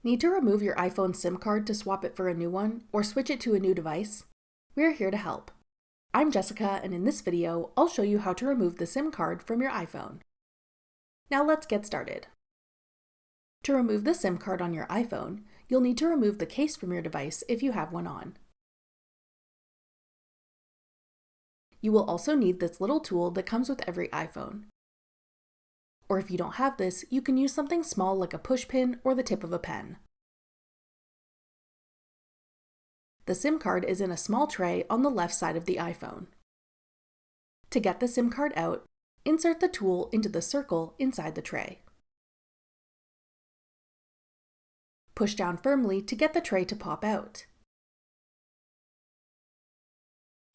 Need to remove your iPhone SIM card to swap it for a new one or switch it to a new device? We're here to help. I'm Jessica, and in this video, I'll show you how to remove the SIM card from your iPhone. Now let's get started. To remove the SIM card on your iPhone, you'll need to remove the case from your device if you have one on. You will also need this little tool that comes with every iPhone. Or if you don't have this, you can use something small like a push pin or the tip of a pen. The SIM card is in a small tray on the left side of the iPhone. To get the SIM card out, insert the tool into the circle inside the tray. Push down firmly to get the tray to pop out.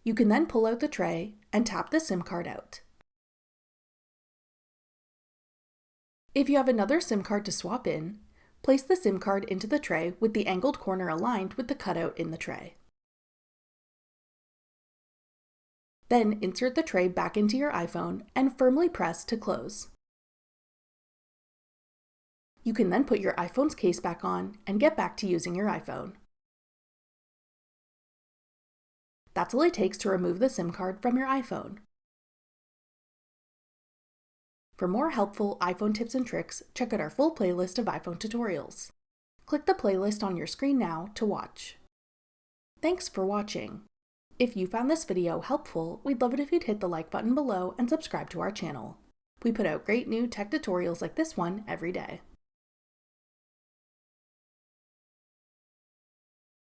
You can then pull out the tray and tap the SIM card out. If you have another SIM card to swap in, place the SIM card into the tray with the angled corner aligned with the cutout in the tray. Then insert the tray back into your iPhone and firmly press to close. You can then put your iPhone's case back on and get back to using your iPhone. That's all it takes to remove the SIM card from your iPhone. For more helpful iPhone tips and tricks, check out our full playlist of iPhone tutorials. Click the playlist on your screen now to watch. Thanks for watching. If you found this video helpful, we'd love it if you'd hit the like button below and subscribe to our channel. We put out great new tech tutorials like this one every day.